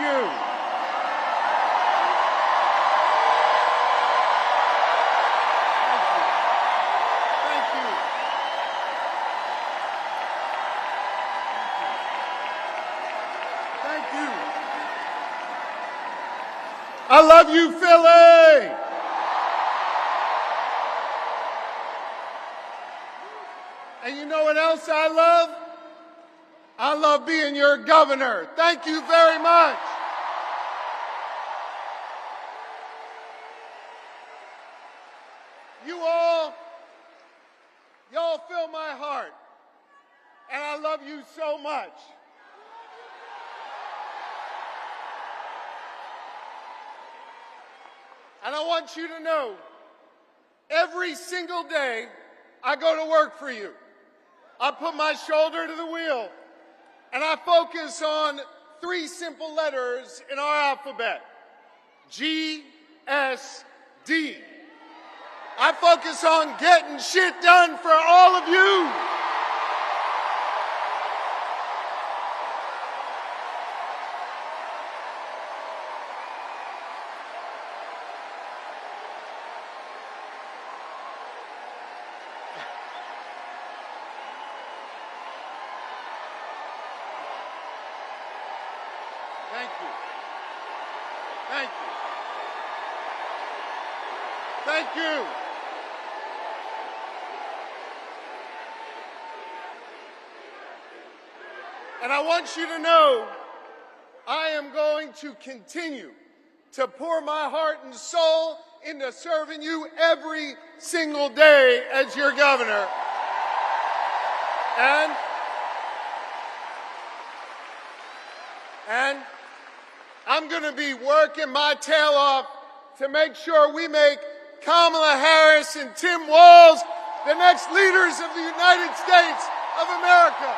you. I love you, Philly! And you know what else I love? I love being your governor. Thank you very much. Y'all fill my heart. And I love you so much. And I want you to know, every single day I go to work for you. I put my shoulder to the wheel, and I focus on 3 simple letters in our alphabet, G, S, D. I focus on getting shit done for all of you. Thank you. Thank you. Thank you. And I want you to know, I am going to continue to pour my heart and soul into serving you every single day as your governor. And I'm going to be working my tail off to make sure we make Kamala-Harris and Tim-Walz the next leaders of the United States of America.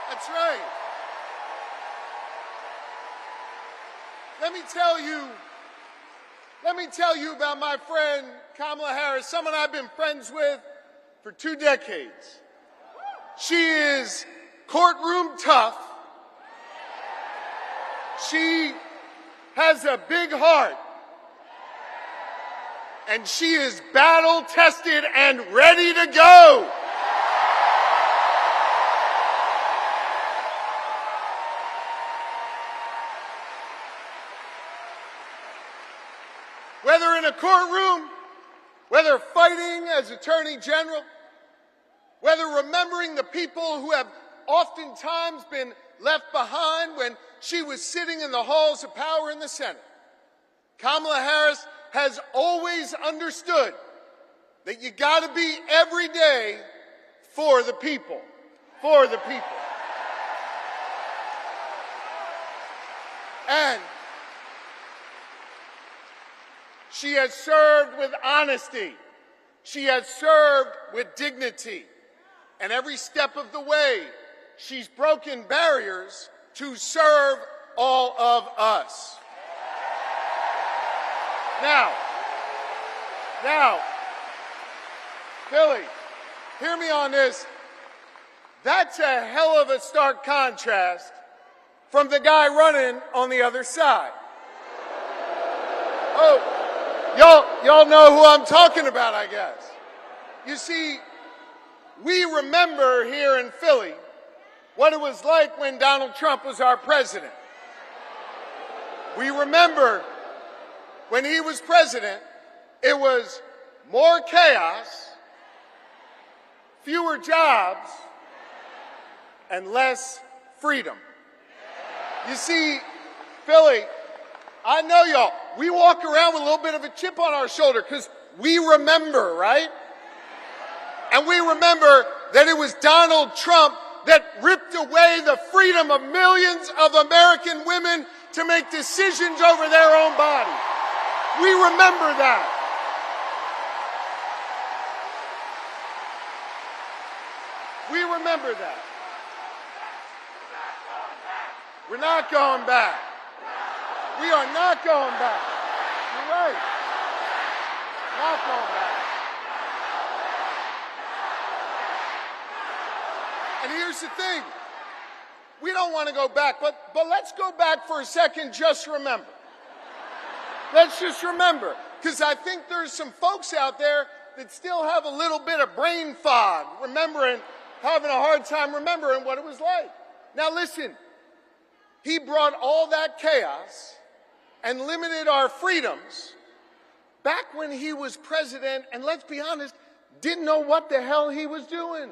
That's right. Let me tell you about my friend Kamala Harris, someone I've been friends with for 2 decades. She is courtroom tough. She has a big heart. And she is battle tested and ready to go. Whether in a courtroom, whether fighting as Attorney General, whether remembering the people who have oftentimes been left behind when she was sitting in the halls of power in the Senate, Kamala Harris has always understood that you got to be every day for the people, for the people. And she has served with honesty. She has served with dignity. And every step of the way, she's broken barriers to serve all of us. Now, Philly, hear me on this. That's a hell of a stark contrast from the guy running on the other side. Oh, y'all know who I'm talking about, I guess. You see, we remember here in Philly what it was like when Donald Trump was our president. We remember when he was president, it was more chaos, fewer jobs, and less freedom. You see, Philly, I know y'all, we walk around with a little bit of a chip on our shoulder because we remember, right? And we remember that it was Donald Trump that ripped away the freedom of millions of American women to make decisions over their own bodies. We remember that. We remember that. We're not going back. We are not going back. You're right. Not going back. And here's the thing. we don't want to go back, but let's go back for a second. Just remember. Let's just remember, because I think there's some folks out there that still have a little bit of brain fog, having a hard time remembering what it was like. Now listen, he brought all that chaos and limited our freedoms back when he was president, and let's be honest, didn't know what the hell he was doing.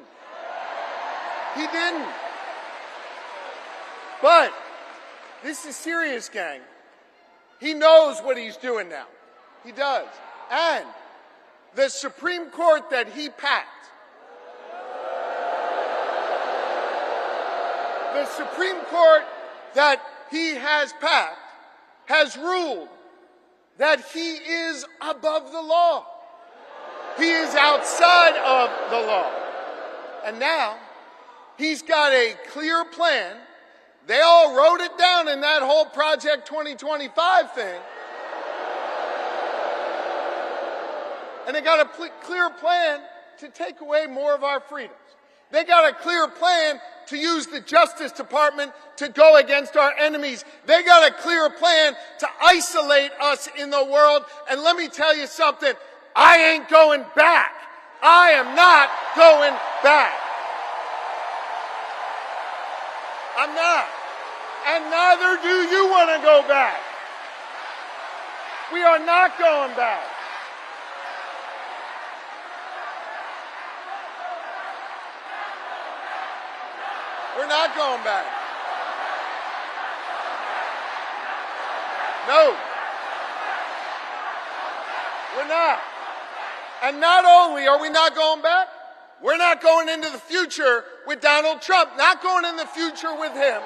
He didn't. But this is serious, gang. He knows what he's doing now. He does. And the Supreme Court that he packed, the Supreme Court that he has packed has ruled that he is above the law. He is outside of the law. And now he's got a clear plan. They all wrote it down in that whole Project 2025 thing. And they got a clear plan to take away more of our freedoms. They got a clear plan to use the Justice Department to go against our enemies. They got a clear plan to isolate us in the world. And let me tell you something, I ain't going back. I am not going back. I'm not. And neither do you want to go back. We are not going back. We're not going back. No. We're not. And not only are we not going back, we're not going into the future with Donald Trump, not going in the future with him.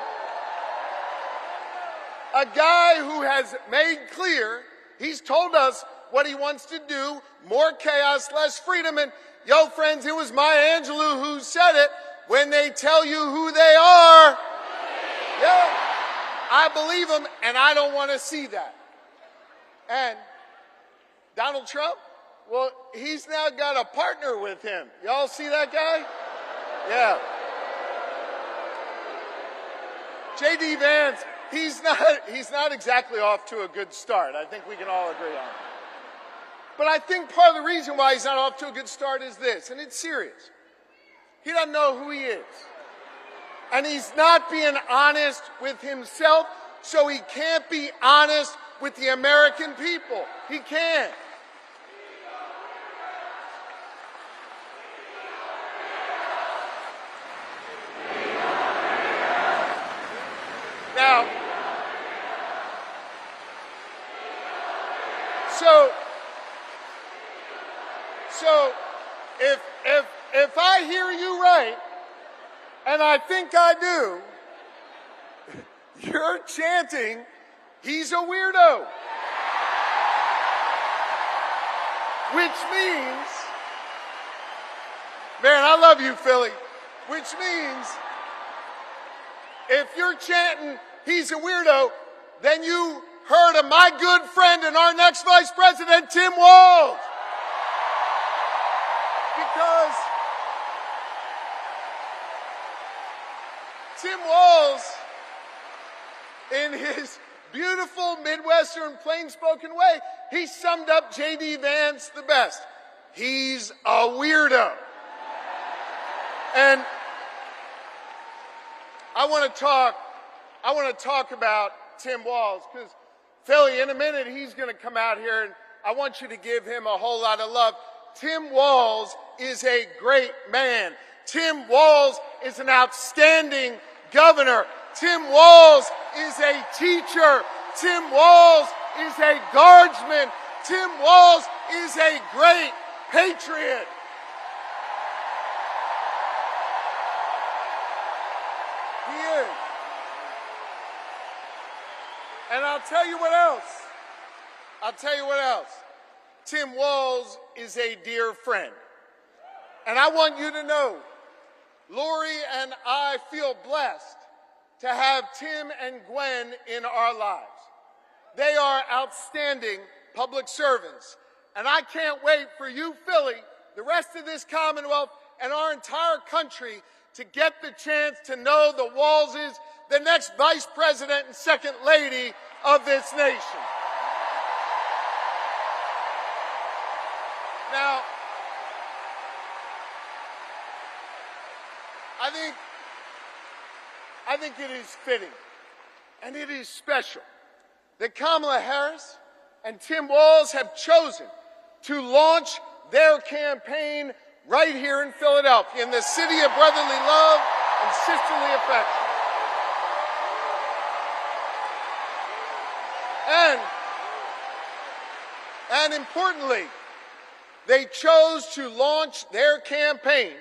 A guy who has made clear, he's told us what he wants to do, more chaos, less freedom. And yo, friends, it was Maya Angelou who said it. When they tell you who they are, yeah, I believe them, and I don't want to see that. And Donald Trump, well, he's now got a partner with him. Y'all see that guy? Yeah. J.D. Vance, he's not exactly off to a good start. I think we can all agree on it. But I think part of the reason why he's not off to a good start is this, and it's serious. He doesn't know who he is. And he's not being honest with himself, so he can't be honest with the American people. He can't. Now, so if I hear you right, and I think I do, you're chanting, he's a weirdo. Which means, man, I love you, Philly. Which means, if you're chanting, he's a weirdo, then you heard of my good friend and our next vice president, Tim-Walz. Because Tim-Walz, in his beautiful Midwestern plain-spoken way, he summed up J.D. Vance the best. He's a weirdo. And I want to talk about Tim-Walz, because Philly, in a minute, he's going to come out here, and I want you to give him a whole lot of love. Tim-Walz is a great man. Tim-Walz is an outstanding governor. Tim-Walz is a teacher. Tim-Walz is a guardsman. Tim-Walz is a great patriot. He is. And I'll tell you what else. Tim-Walz is a dear friend. And I want you to know, Lori and I feel blessed to have Tim and Gwen in our lives. They are outstanding public servants. And I can't wait for you, Philly, the rest of this Commonwealth, and our entire country to get the chance to know the Walzes, the next vice president and second lady of this nation. Now, I think it is fitting and it is special that Kamala Harris and Tim Walz have chosen to launch their campaign right here in Philadelphia, in the city of brotherly love and sisterly affection. And importantly, they chose to launch their campaign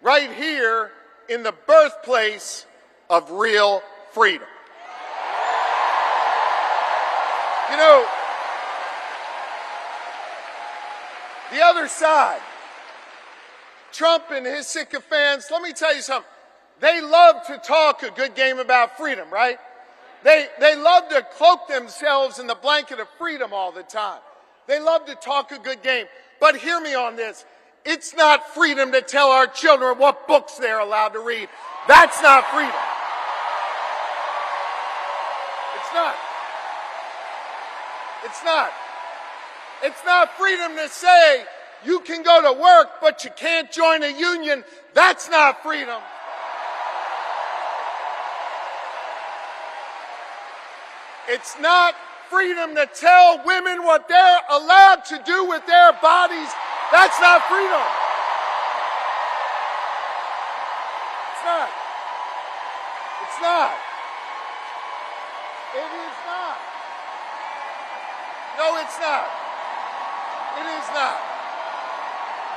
right here in the birthplace of real freedom. You know, the other side, Trump and his sycophants, let me tell you something. They love to talk a good game about freedom, right? They love to cloak themselves in the blanket of freedom all the time. They love to talk a good game. But hear me on this. It's not freedom to tell our children what books they're allowed to read. That's not freedom. It's not. It's not. It's not freedom to say you can go to work, but you can't join a union. That's not freedom. It's not freedom to tell women what they're allowed to do with their bodies. That's not freedom. It's not. It's not. It is not. No, it's not. It is not.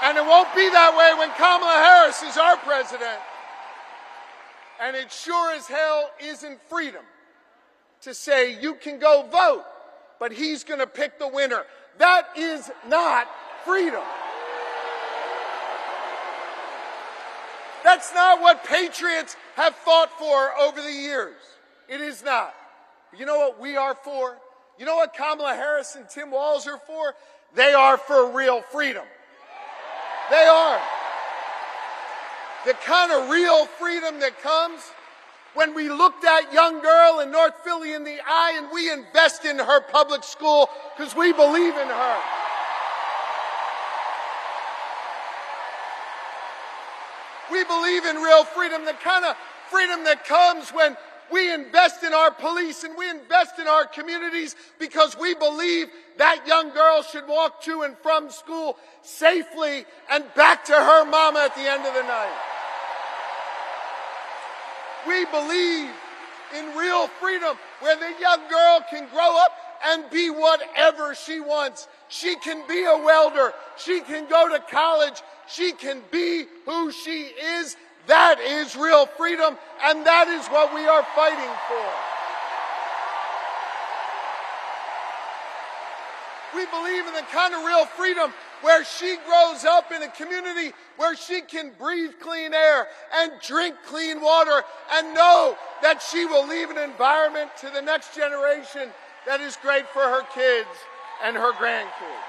And it won't be that way when Kamala Harris is our president. And it sure as hell isn't freedom to say you can go vote, but he's going to pick the winner. That is not freedom. That's not what patriots have fought for over the years. It is not. You know what we are for? You know what Kamala Harris and Tim Walz are for? They are for real freedom. They are. The kind of real freedom that comes when we look that young girl in North Philly in the eye and we invest in her public school because we believe in her. We believe in real freedom, the kind of freedom that comes when we invest in our police and we invest in our communities because we believe that young girl should walk to and from school safely and back to her mama at the end of the night. We believe in real freedom where the young girl can grow up and be whatever she wants. She can be a welder. She can go to college. She can be who she is. That is real freedom, and that is what we are fighting for. We believe in the kind of real freedom where she grows up in a community where she can breathe clean air and drink clean water and know that she will leave an environment to the next generation that is great for her kids and her grandkids.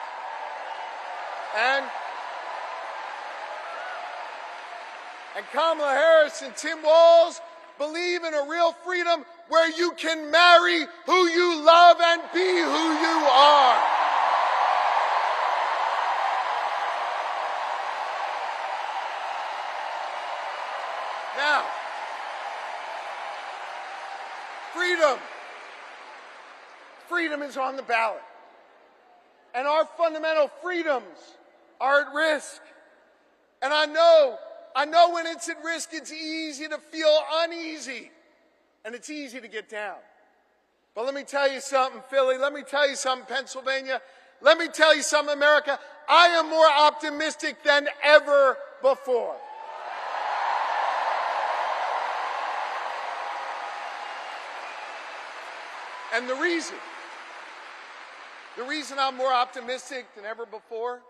And Kamala Harris and Tim Walz believe in a real freedom where you can marry who you love and be who you are. Now, freedom is on the ballot. And our fundamental freedoms are at risk. And I know when it's at risk, it's easy to feel uneasy. And it's easy to get down. But let me tell you something, Philly. Let me tell you something, Pennsylvania. Let me tell you something, America. I am more optimistic than ever before. And the reason I'm more optimistic than ever before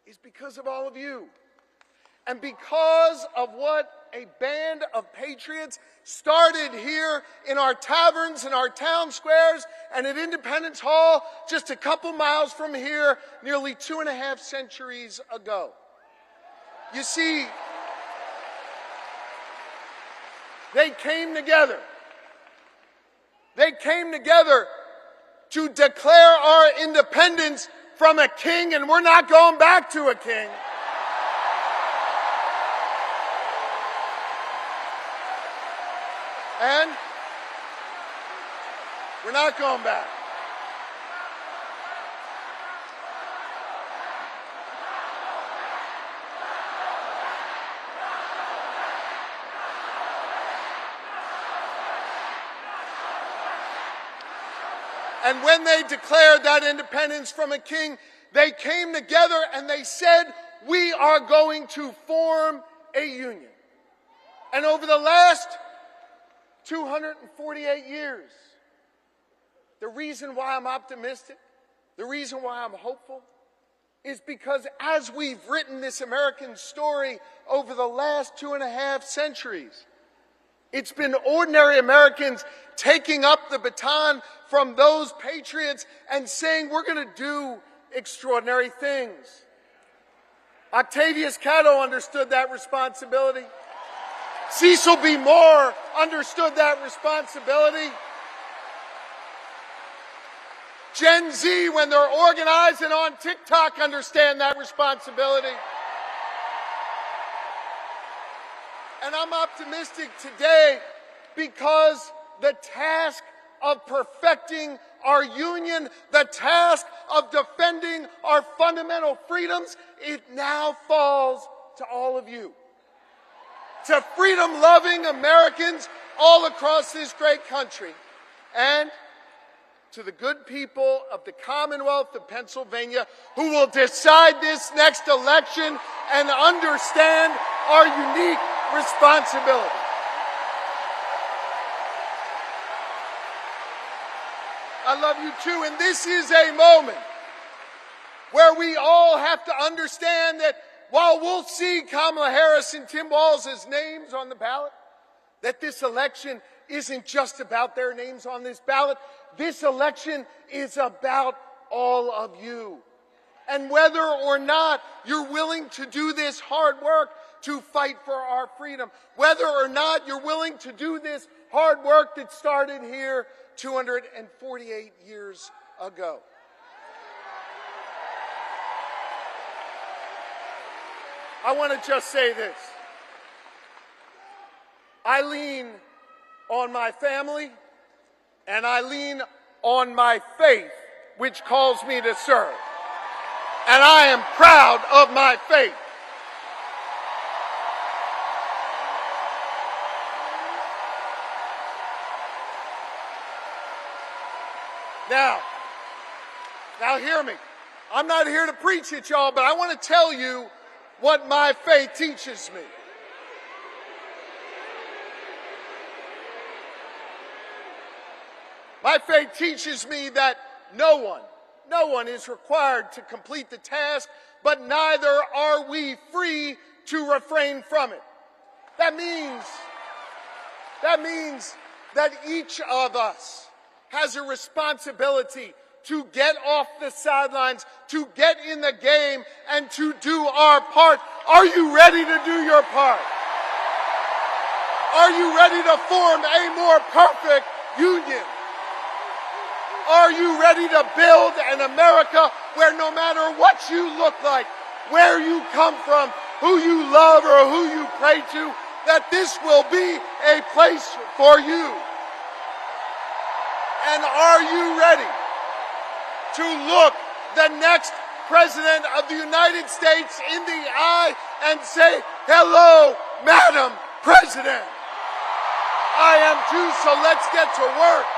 is because of all of you. And because of what a band of patriots started here in our taverns, in our town squares, and at Independence Hall just a couple miles from here nearly 2.5 centuries ago. You see, They came together. They came together to declare our independence from a king, and we're not going back to a king. And we're not going back. And when they declared that independence from a king, they came together and they said, we are going to form a union. And over the last 248 years, the reason why I'm optimistic, the reason why I'm hopeful, is because as we've written this American story over the last 2.5 centuries, it's been ordinary Americans taking up the baton from those patriots and saying, we're going to do extraordinary things. Octavius Catto understood that responsibility. Cecil B. Moore understood that responsibility. Gen Z, when they're organized and on TikTok, understand that responsibility. And I'm optimistic today because the task of perfecting our union, the task of defending our fundamental freedoms, it now falls to all of you. To freedom-loving Americans all across this great country. And to the good people of the Commonwealth of Pennsylvania who will decide this next election and understand our unique responsibility. I love you too, and this is a moment where we all have to understand that while we'll see Kamala-Harris and tim-walz's names on the ballot, that this election isn't just about their names on this ballot. This election is about all of you. And whether or not you're willing to do this hard work to fight for our freedom, whether or not you're willing to do this hard work that started here 248 years ago. I want to just say this. I lean on my family and I lean on my faith, which calls me to serve. And I am proud of my faith. Now hear me. I'm not here to preach at y'all, but I want to tell you what my faith teaches me. My faith teaches me that no one is required to complete the task, but neither are we free to refrain from it. That means that each of us has a responsibility to get off the sidelines, to get in the game, and to do our part. Are you ready to do your part? Are you ready to form a more perfect union? Are you ready to build an America where no matter what you look like, where you come from, who you love or who you pray to, that this will be a place for you? And are you ready to look the next President of the United States in the eye and say, hello, Madam President? I am too, so let's get to work.